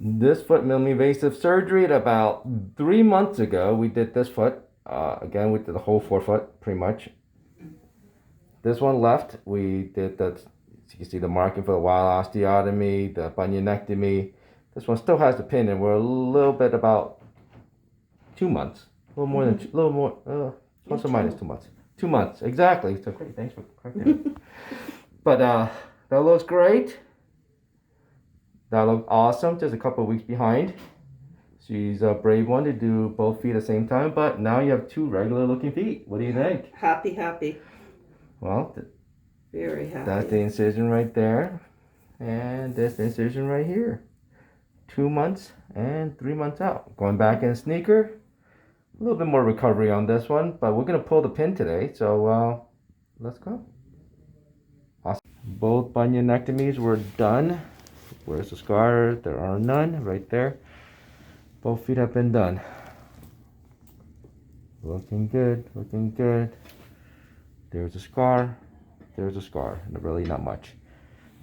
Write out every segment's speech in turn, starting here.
This foot minimally invasive surgery at about 3 months ago. We did this foot. Again, we did the whole forefoot pretty much. This one left. We did the, you can see the marking for the wild osteotomy, the bunionectomy. This one still has the pin, and we're a little bit about 2 months, a little more than a little more, plus or minus 2 months. 2 months exactly. So great. Thanks for correcting. But that looks great. That looks awesome. Just a couple of weeks behind. She's a brave one to do both feet at the same time, but now you have two regular looking feet. What do you think? Happy, happy. Well, Very happy. that's the incision right there. And this incision right here. 2 months and 3 months out. Going back in sneaker. A little bit more recovery on this one, but we're going to pull the pin today. So let's go. Awesome. Both bunionectomies were done. Where's the scar? There are none right there. Both feet have been done. Looking good, looking good. There's a scar. There's a scar. Really not much.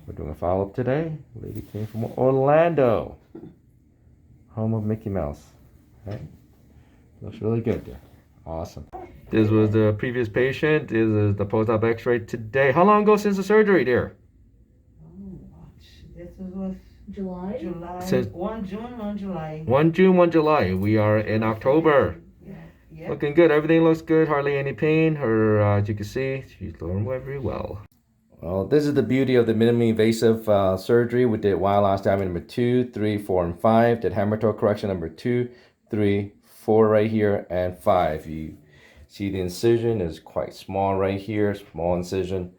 We're doing a follow-up today. Lady came from Orlando, home of Mickey Mouse. Right? Looks really good there. Awesome. This was the previous patient. This is the post-op x-ray today. How long ago since the surgery, dear? This was July? Since 1 June, 1 July. 1 June, 1 July. We are in October. Yeah. Looking good. Everything looks good. Hardly any pain. Her, as you can see, she's doing very well. Well, this is the beauty of the minimally invasive surgery. We did wild osteotomy number 2, 3, 4, and 5. Did hammer toe correction number 2, 3, 4 right here, and 5. You see the incision is quite small right here. Small incision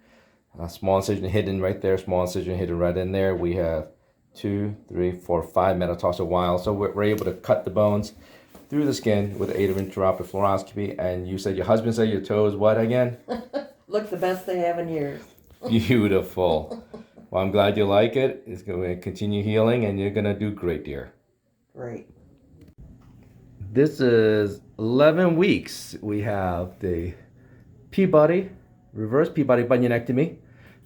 hidden right there. Small incision hidden right in there. We have 2, 3, 4, 5 metatarsal wild. So we're able to cut the bones through the skin with the aid of intraoperative fluoroscopy. And you said your husband said your toe is what again? Look the best they have in years. Beautiful. Well, I'm glad you like it. It's going to continue healing, and you're going to do great, dear. Great. This is 11 weeks. We have the Peabody, reverse Peabody bunionectomy,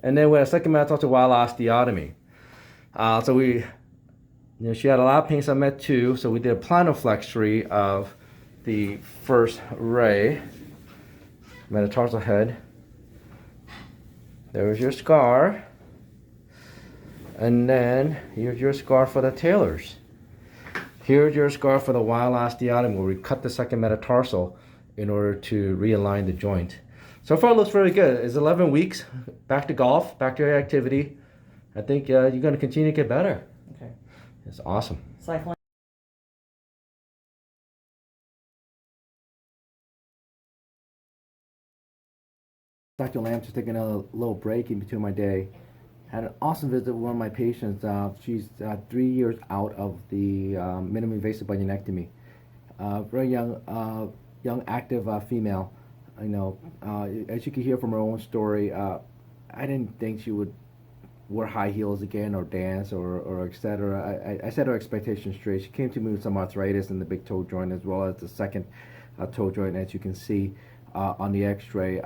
and then we have second metatarsal wild osteotomy. So she had a lot of pain, so I met two. So we did a planoflexury of the first ray, metatarsal head. There's your scar. And then here's your scar for the talers. Here's your scar for the wild osteotomy where we cut the second metatarsal in order to realign the joint. So far it looks very good. It's 11 weeks. Back to golf, back to your activity. I think you're going to continue to get better. Okay. It's awesome. Cycling. Dr. Lamb, just taking a little break in between my day. Had an awesome visit with one of my patients. She's 3 years out of the minimally invasive bunionectomy. Very young, active female. As you can hear from her own story, I didn't think she would wear high heels again or dance or etc. I set her expectations straight. She came to me with some arthritis in the big toe joint as well as the second toe joint, as you can see. On the x-ray,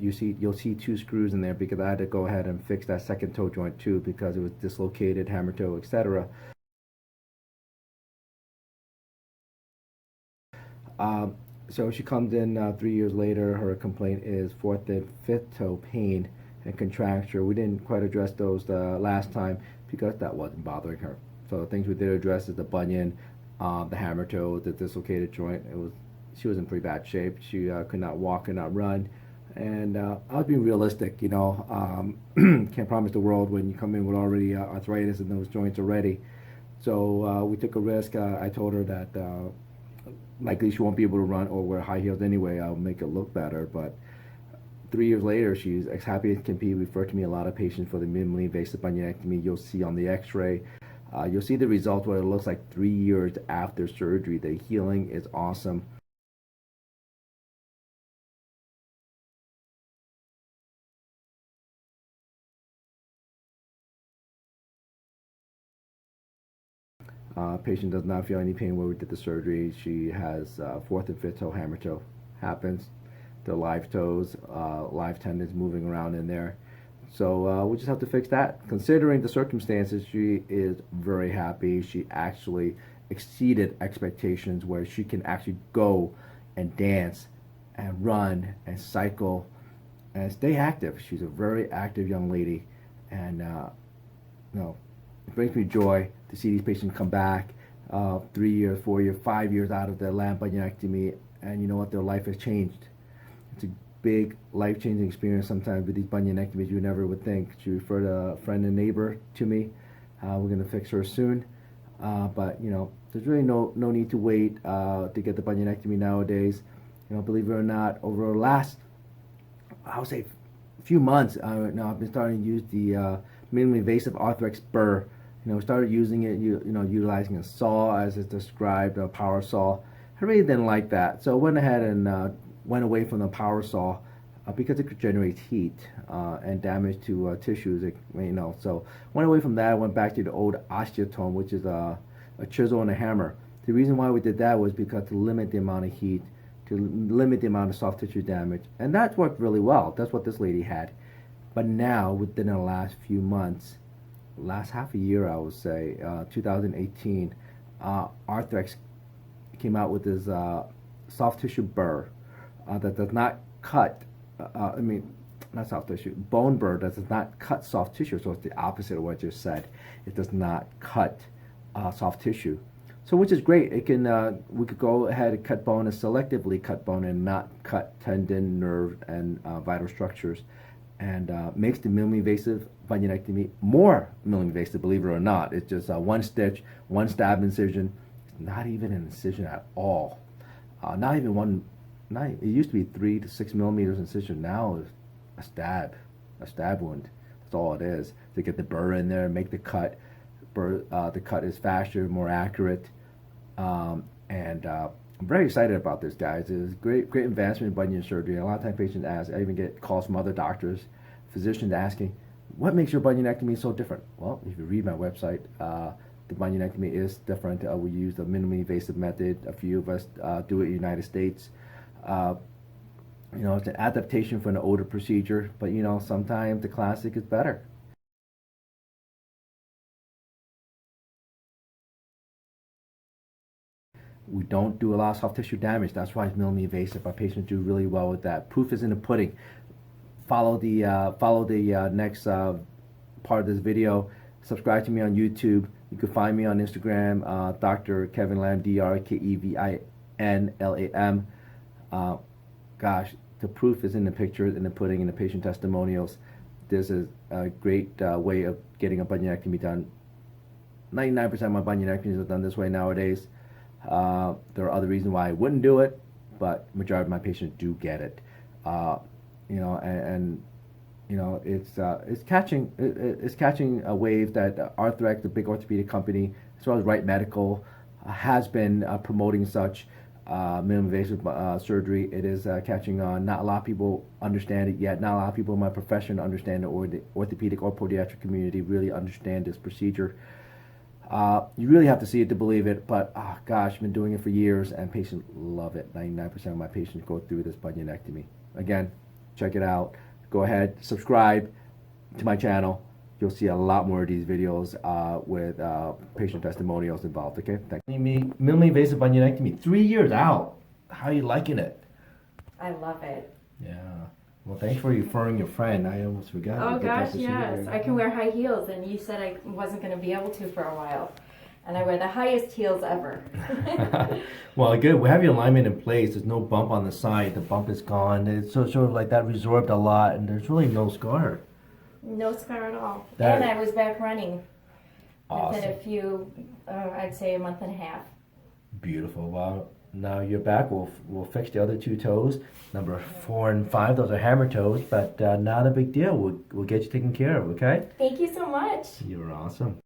you'll see 2 screws in there because I had to go ahead and fix that second toe joint too because it was dislocated, hammer toe, etc. So she comes in 3 years later. Her complaint is 4th and 5th toe pain and contracture. We didn't quite address those last time because that wasn't bothering her. So the things we did address is the bunion, the hammer toe, the dislocated joint. She was in pretty bad shape. She could not walk, could not run. And I was being realistic, can't promise the world when you come in with already arthritis in those joints already. So we took a risk. I told her that likely she won't be able to run or wear high heels anyway. I'll make it look better. But 3 years later, she's as happy as can be. Referred to me a lot of patients for the minimally invasive bunionectomy. You'll see on the x-ray. You'll see the results, what it looks like 3 years after surgery. The healing is awesome. Patient does not feel any pain where we did the surgery. She has 4th and 5th toe hammer toe. Happens. The live toes, live tendons moving around in there. So we just have to fix that. Considering the circumstances, she is very happy. She actually exceeded expectations where she can actually go and dance and run and cycle and stay active. She's a very active young lady, and it brings me joy to see these patients come back 3 years, 4 years, 5 years out of their lamp bunionectomy, and you know what? Their life has changed. It's a big life-changing experience sometimes with these bunionectomies. You never would think. She referred a friend and neighbor to me. We're going to fix her soon. But there's really no need to wait to get the bunionectomy nowadays. Believe it or not, over the last, I would say, few months, now I've been starting to use the minimally invasive Arthrex burr. Started using it, utilizing a saw as it's described, a power saw. I really didn't like that, so I went ahead and went away from the power saw because it could generate heat and damage to tissues. So went away from that. Went back to the old osteotome, which is a chisel and a hammer. The reason why we did that was because to limit the amount of heat, to limit the amount of soft tissue damage, and that worked really well. That's what this lady had. But now, within the last few months, last half a year, I would say, 2018, Arthrex came out with this soft tissue burr that does not cut, not soft tissue, bone burr that does not cut soft tissue. So it's the opposite of what you said. It does not cut soft tissue. So which is great. It can we could go ahead and cut bone and selectively cut bone and not cut tendon, nerve, and vital structures, and makes the minimally invasive bunionectomy more minimally invasive, believe it or not. It's just one stitch, one stab incision. It's not even an incision at all. Not even one. It used to be 3 to 6 millimeters incision. Now it's a stab wound. That's all it is. To get the burr in there, make the cut. The cut is faster, more accurate, and I'm very excited about this, guys. It's great advancement in bunion surgery. A lot of times patients ask, I even get calls from other doctors, physicians asking, what makes your bunionectomy so different? Well, if you read my website, the bunionectomy is different. We use the minimally invasive method. A few of us do it in the United States. It's an adaptation for an older procedure, but sometimes the classic is better. We don't do a lot of soft tissue damage. That's why it's minimally invasive. Our patients do really well with that. Proof is in the pudding. Follow the next part of this video. Subscribe to me on YouTube. You can find me on Instagram, Dr. Kevin Lam, DrKevinLam. Gosh, the proof is in the pictures, in the pudding, in the patient testimonials. This is a great way of getting a bunionectomy done. 99% of my bunionectomies are done this way nowadays. There are other reasons why I wouldn't do it, but majority of my patients do get it. It's catching a wave that Arthrex, the big orthopedic company, as well as Wright Medical, has been promoting such minimally invasive surgery. It is catching on. Not a lot of people understand it yet. Not a lot of people in my profession understand it, or the orthopedic or podiatric community really understand this procedure. You really have to see it to believe it, but gosh, I've been doing it for years, and patients love it. 99% of my patients go through this bunionectomy. Again, check it out. Go ahead, subscribe to my channel. You'll see a lot more of these videos with patient testimonials involved. Okay, thanks. Minimally invasive bunionectomy, 3 years out. How are you liking it? I love it. Yeah. Well, thanks for referring your friend. I almost forgot. Oh gosh, yes. I can wear high heels, and you said I wasn't going to be able to for a while. And I wear the highest heels ever. Well, good. We have your alignment in place. There's no bump on the side. The bump is gone. It's sort of like that resorbed a lot, and there's really no scar. No scar at all. And I was back running within a few, I'd say a month and a half. Beautiful. Well, now you're back. We'll fix the other 2 toes. Number 4 and 5, those are hammer toes, but not a big deal. We'll get you taken care of, okay? Thank you so much. You're awesome.